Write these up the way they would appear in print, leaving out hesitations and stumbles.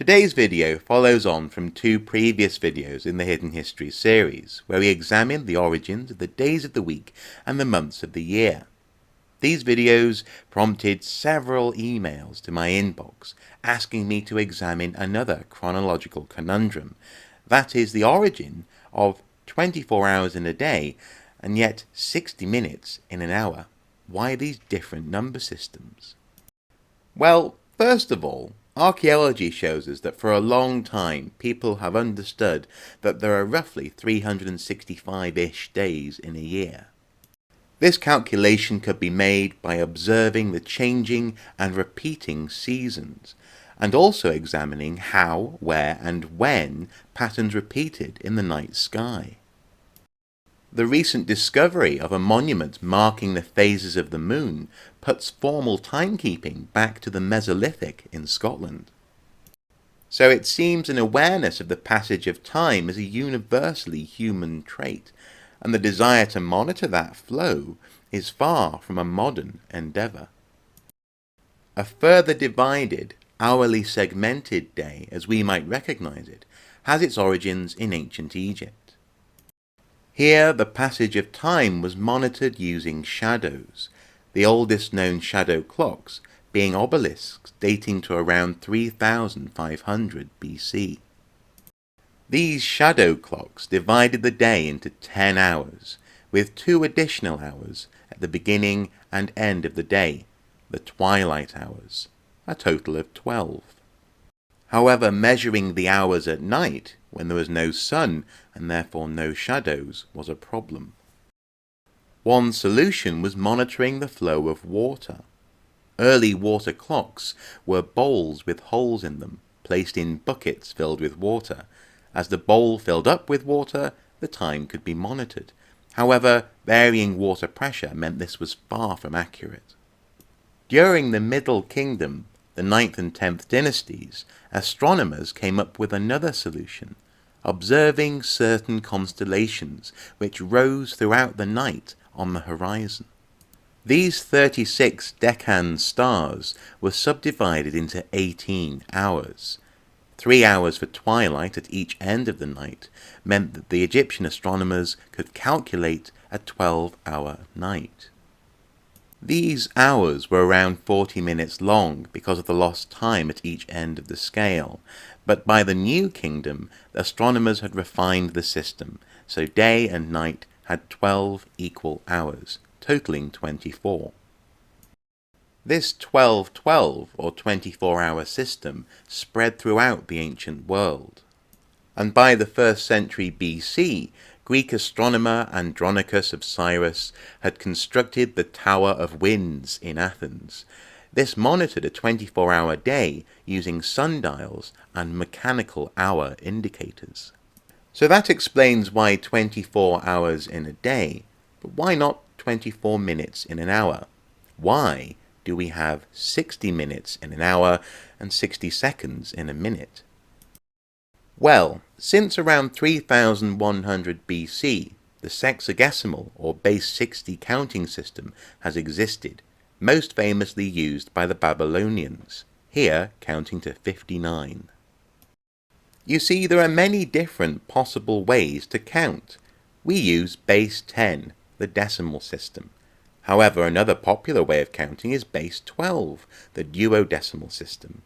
Today's video follows on from two previous videos in the Hidden Histories series, where we examine the origins of the days of the week and the months of the year. These videos prompted several emails to my inbox asking me to examine another chronological conundrum, that is the origin of 24 hours in a day and yet 60 minutes in an hour. Why these different number systems? Well, first of all, archaeology shows us that for a long time people have understood that there are roughly 365-ish days in a year. This calculation could be made by observing the changing and repeating seasons, and also examining how, where, and when patterns repeated in the night sky. The recent discovery of a monument marking the phases of the moon puts formal timekeeping back to the Mesolithic in Scotland. So it seems an awareness of the passage of time is a universally human trait, and the desire to monitor that flow is far from a modern endeavour. A further divided, hourly segmented day, as we might recognise it, has its origins in ancient Egypt. Here the passage of time was monitored using shadows, the oldest known shadow clocks being obelisks dating to around 3500 BC. These shadow clocks divided the day into 10 hours, with 2 additional hours at the beginning and end of the day, the twilight hours, a total of 12. However, measuring the hours at night, when there was no sun and therefore no shadows, was a problem. One solution was monitoring the flow of water. Early water clocks were bowls with holes in them, placed in buckets filled with water. As the bowl filled up with water, the time could be monitored. However, varying water pressure meant this was far from accurate. During the Middle Kingdom, the 9th and 10th dynasties, astronomers came up with another solution, observing certain constellations which rose throughout the night on the horizon. These 36 Deccan stars were subdivided into 18 hours. 3 hours for twilight at each end of the night meant that the Egyptian astronomers could calculate a 12-hour night. These hours were around 40 minutes long because of the lost time at each end of the scale, but by the New Kingdom, astronomers had refined the system, so day and night had 12 equal hours, totaling 24. This 12-12 or 24-hour system spread throughout the ancient world, and by the 1st century BC, Greek astronomer Andronicus of Cyrus had constructed the Tower of Winds in Athens. This monitored a 24-hour day using sundials and mechanical hour indicators. So that explains why 24 hours in a day, but why not 24 minutes in an hour? Why do we have 60 minutes in an hour and 60 seconds in a minute? Well, since around 3100 BC, the sexagesimal or base 60 counting system has existed, most famously used by the Babylonians, here counting to 59. You see, there are many different possible ways to count. We use base 10, the decimal system. However, another popular way of counting is base 12, the duodecimal system.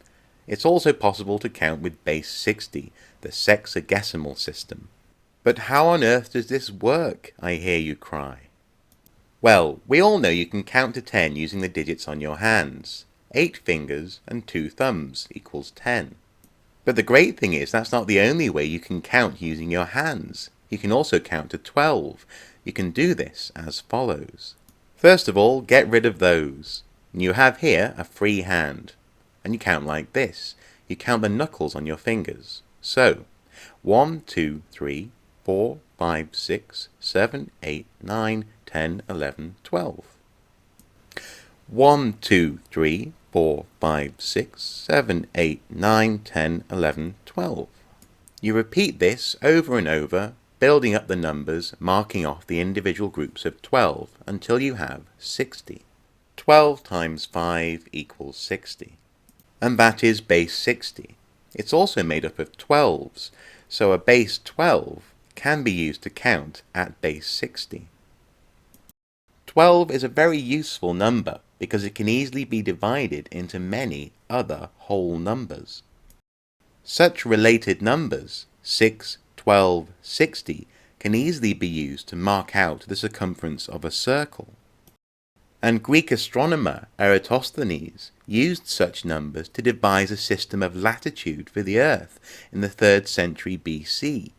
It's also possible to count with base 60, the sexagesimal system. But how on earth does this work, I hear you cry? Well, we all know you can count to 10 using the digits on your hands. 8 fingers and 2 thumbs equals 10. But the great thing is that's not the only way you can count using your hands. You can also count to 12. You can do this as follows. First of all, get rid of those. You have here a free hand. And you count like this. You count the knuckles on your fingers. So, 1, 2, 3, 4, 5, 6, 7, 8, 9, 10, 11, 12. 1, 2, 3, 4, 5, 6, 7, 8, 9, 10, 11, 12. You repeat this over and over, building up the numbers, marking off the individual groups of 12 until you have 60. 12 times 5 equals 60. And that is base 60. It's also made up of 12s, so a base 12 can be used to count at base 60. 12 is a very useful number because it can easily be divided into many other whole numbers. Such related numbers, 6, 12, 60, can easily be used to mark out the circumference of a circle. And Greek astronomer Eratosthenes used such numbers to devise a system of latitude for the Earth in the 3rd century BC.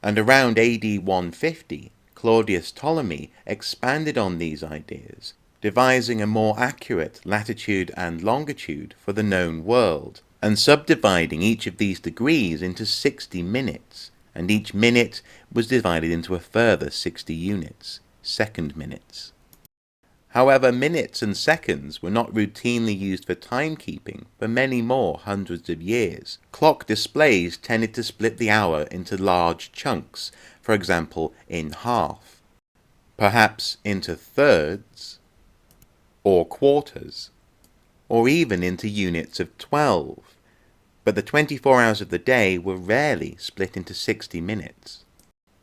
And around AD 150, Claudius Ptolemy expanded on these ideas, devising a more accurate latitude and longitude for the known world, and subdividing each of these degrees into 60 minutes, and each minute was divided into a further 60 units, second minutes. However, minutes and seconds were not routinely used for timekeeping for many more hundreds of years. Clock displays tended to split the hour into large chunks, for example in half, perhaps into thirds, or quarters, or even into units of 12, but the 24 hours of the day were rarely split into 60 minutes.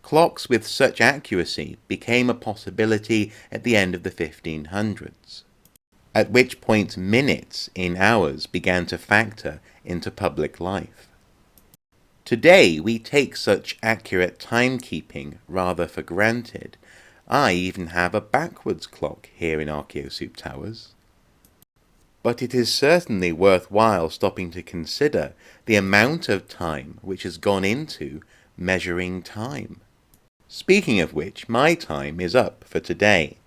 Clocks with such accuracy became a possibility at the end of the 1500s, at which point minutes in hours began to factor into public life. Today we take such accurate timekeeping rather for granted. I even have a backwards clock here in Archaeosoup Towers. But it is certainly worthwhile stopping to consider the amount of time which has gone into measuring time. Speaking of which, my time is up for today,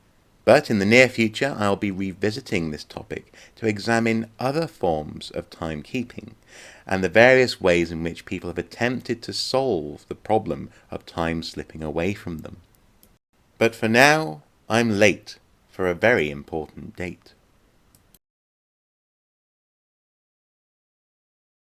but in the near future I'll be revisiting this topic to examine other forms of timekeeping and the various ways in which people have attempted to solve the problem of time slipping away from them. But for now, I'm late for a very important date.